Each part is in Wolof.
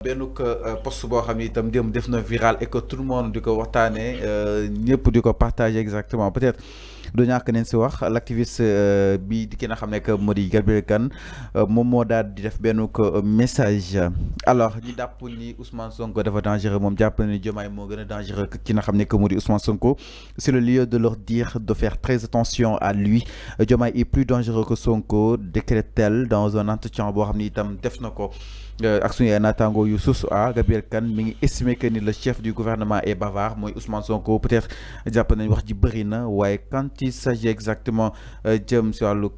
benn post boo xam ni itam démb def na viral et que tout le monde di ko waxtaanee ñëpp di ko partager exactement peut-être du ñàkk nañ si wax l'activiste bi di ki nga xam ne que moo di Gabriel Kane moom moo daal di def benn message. alors ñi dàpp ni Ousmane Sonko dafa dangereux moom jàpp na ni Diomaye moo gën a dangereux que ki nga xam ne que moo di Ousmane Sonko. C'est le lieu de leur dire de faire très attention à lui. Diomaye est plus dangereux que Sonko, décrète-t-elle dans un entretien boo xam ni itam def na ko ak suñu ay naataango yu source a. Gabriel Kane mi ngi estimé que ni le chef du gouvernement est bavard mooy Ousmane Sonko peut-être jàpp nañ wax ji bëri na waaye quand il s'agit exactement jëm si wàllu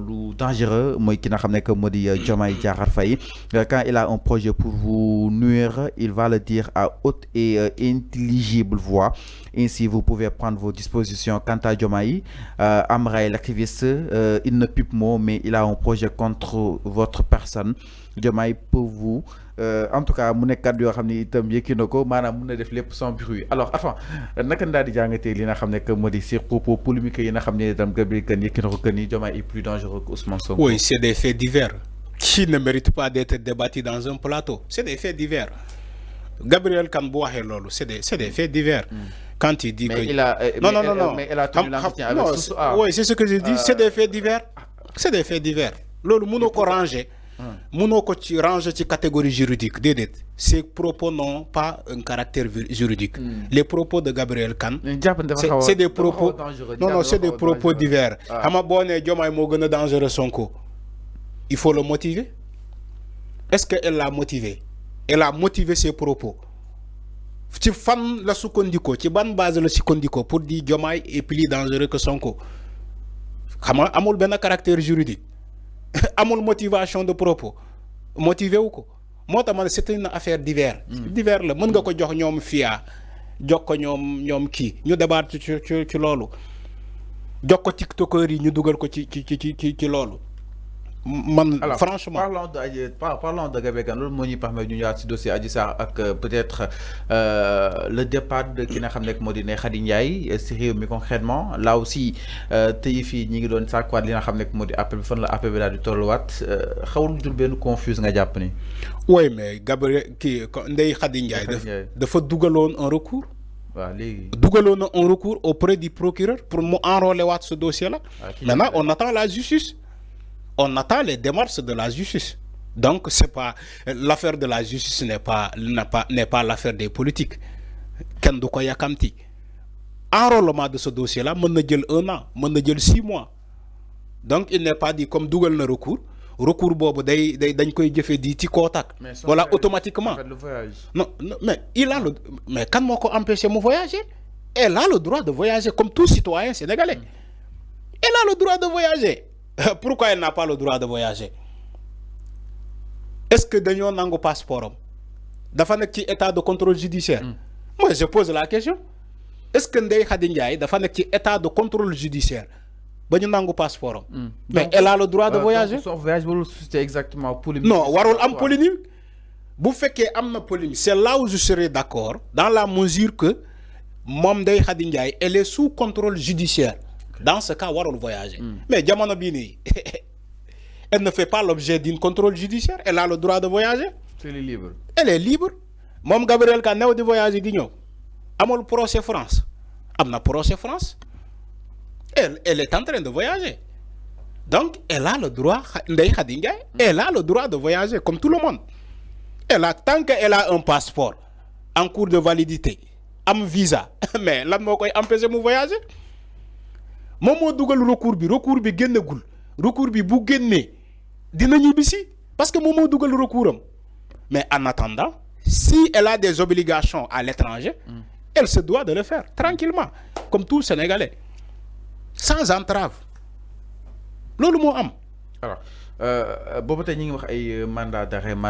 lu dangereux mooy ki nga xam ne que moo di Diomaye Diakhar Faye. Quand il a un projet pour vous nuire, il va le dire à haute et intelligible voix. Ainsi, vous pouvez prendre vos dispositions. Quant à Diomaye, Amraï, l'activiste, il ne pipe mot, mais il a un projet contre votre personne. Diomaye pour vous. En tout cas mu nekk kàddu yoo xam ne itam yëkki na ko maanaam mun na def lépp sans bruit. Alors enfin naka daal di jàngatee li nga xam ne que moo di sur propos polémique yi nga xam ne itam Gabriel Kane yëkki na ko que ni Diomaye est plus dangereux que Ousmane Sonko. Oui, c'est des faits divers qui ne méritent pas d'être débattus dans un plateau. C'est des faits divers. Gabriel Kane bu waxee loolu c'est des faits divers. Quand il dit mais que il a non. Mais elle a tenu l'entretien avec Source A. Oui, c'est ce que je dis. C'est des faits divers. C'est des faits divers. loolu mënoo ko ranger. mënoo ko ci ranger ci catégorie juridique déedéet. Ces propos n'ont pas un caractère juridique. Les propos de Gabriel Kane. c'est des propos non c'est des propos divers. xam nga boo nee Diomaye moo gën a dangereux Sonko. Il faut le motiver. Est-ce qu'elle l'a motivé? Elle a motivé ses propos. ci fan la sukkandikoo ci ban base la sukkandikoo pour dire Diomaye est plus dangereux que Sonko. xam nga amul benn caractère juridique. amul motivation de propos motivé wu ko moo tax ma ne c'est une affaire divers. divers la mën nga ko jox ñoom FIA jox ko ñoom kii ñu débat ci loolu jox ko tiktokers yi ñu dugal ko ci loolu. Man alors, franchement parlons de Gabriel Kane loolu moo ñuy permettre ñu ñëwaat si dossier Adji Sarr ak peut-être le départ de ki nga xam ne moo di ne Khady Ndiaye si réew mi concrètement là aussi tey fii ñi ngi doon sàkkuwaat li nga xam ne moo di appel bi fan la appel bi daal di tolluwaat xawul jur benn confuse nga jàpp ni. oui mais Gabriel kii Ndeye Khady Ndiaye dafa dugaloon un recours. waaw léegi dugaloon na un recours auprès du procureur pour mu enrôler waat ce dossier là. Maintenant on attend la justice. On attend les démarches de la justice. Donc c'est pas l'affaire de la justice n'est pas l'affaire des politiques. Kenn du ko yakamti. Enrôlement de ce dossier là mën na jël 1 an, mën na jël 6 mois. Donc il n'est pas dit comme dugal na recours boobu dañ koy jëfee di ci kootak. Voilà automatiquement. Le voyage. Non mais mais kan moo ko empêché mu voyager? Elle a le droit de voyager comme tout citoyen sénégalais. Elle a le droit de voyager. Pourquoi elle n'a pas le droit de voyager? Est-ce que dañoo nangu passeport am dafa nekk ci état de contrôle judiciaire? Moi je pose la question. Est-ce que Ndeye Khady Ndiaye dafa nekk ci état de contrôle judiciaire ba ñu nangu passeport am? Mais elle a le droit de voyager. Son voyage warul susciter exactement polémique. Non warul am polémique. Bu fekkee am na polémique c'est là où je serai d'accord dans la mesure que moom Ndeye Khady Ndiaye elle est sous contrôle judiciaire. Dans ce cas warul voyager. Mais jamono bii nii elle ne fait pas l'objet d'un contrôle judiciaire. Elle a le droit de voyager. Elle est libre. Elle est libre. Moom Gabriel Kane new di voyager di ñëw amul procès France am na procès France elle est en train de voyager donc elle a le droit Ndeye Khady Ndiaye elle a le droit de voyager comme tout le monde. Tant qu'elle a un passeport en cours de validité am visa mais lan moo koy empêcher mu voyager. moom moo dugal recours bi génnagul recours bi bu génnee dina ñibbisi parce que moom moo dugal recours am mais en attendant si elle a des obligations à l'étranger elle se doit de le faire tranquillement comme tout Sénégalais sans entrave loolu moo am. alors boobu tey ñu ngi wax ay mandat d'arrêt bu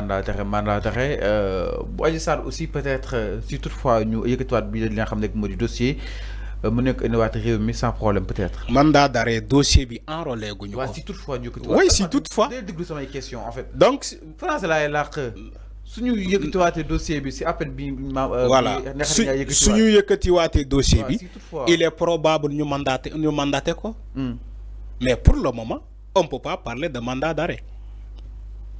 Adji Sarr aussi peut-être si toutefois ñu yëkkatiwaat bi li nga xam ne moo di dossier. mu nekk indiwaat réew mi sans problème peut-être. Mandat d'arrêt dossier bi enrôlé guñu ko. waaw si toutefois ñu ko. oui si toutefois. day déglu samay question en fait. donc français laay làq suñu yëkkatiwaatee dossier bi si appel bi. voilà suñu yëkkatiwaatee dossier bi. il est probable ñu mandaté ko. mais pour le moment on peut pas parler de mandat d'arrêt.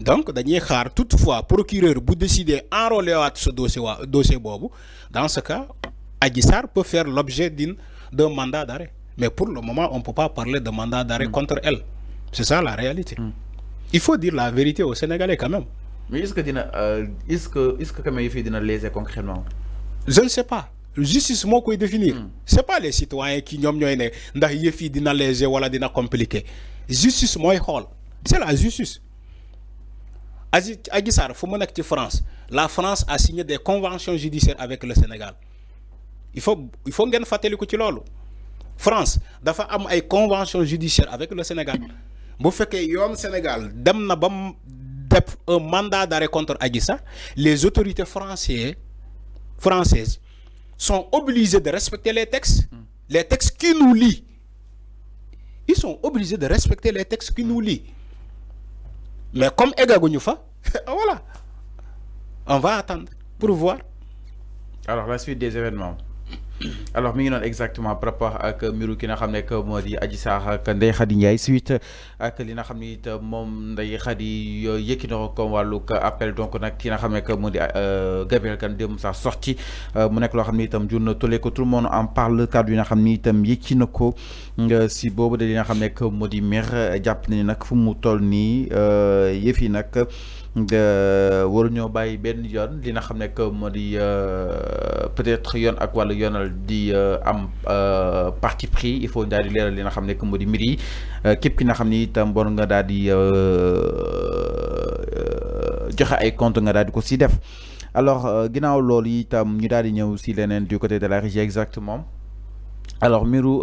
donc dañuy xaar toutefois procureur bu décider enrôler waat ce dossier boobu dans ce cas Adji Sarr peut faire l'objet d'un mandat d'arrêt mais pour le moment on peut pas parler de mandat d'arrêt contre elle c'est ça la réalité il faut dire la vérité aux Sénégalais quand même. Mais est-ce que quand même il fait dina léser concrètement. Je ne sais pas justice moo koy définir c'est pas les citoyens qui ñoom ñooy ne ndax yëf yi dina léger wala dina compliqué justice mooy xool c'est la justice. Adji Sarr fu mu nekk ci France la France a signé des conventions judiciaires avec le Sénégal il faut ngeen fàttaliku ci loolu France dafa am ay conventions judiciaires avec le Sénégal bu fekkee yoon Sénégal dem na ba def un mandat d'arrêt contre Adji Sarr les autorités françaises sont obligées de respecter les textes qui nous lient. Ils sont obligés de respecter les textes qui nous lient. Mais comme eggaguñu fa voilà on va attendre pour voir. Alors la suite des événements. Alors mi ngi noonu exactement par rapport ak mbiru ki nga xam ne que moo di Adji Sarr ak Ndeye Khady Ndiaye suite ak li nga xam ni it moom Ndeye Khady yëkki na ko comme wàllug appel donc nag ki nga xam ne que moo di Gabriel Kane dem sa sorti mu nekk loo xam ni itam jur na tollé ko tout le monde en parle kàddu yi nga xam ni itam yëkki na ko si boobu de li nga xam ne que moo di maire jàpp nañu nag fu mu toll nii yëf yi nag waruñoo bàyyi benn yoon li nga xam ne que moo di peut-être yoon ak wàllu yoonal di am parti pris il faut daal di leeral li nga xam ne que moo di mbir yi képp ki nga xam ni itam bon nga daal di joxe ay compte nga daal di ko si def alors ginnaaw loolu itam ñu daal di ñëw si leneen du côté de la régie exactement alors mbiru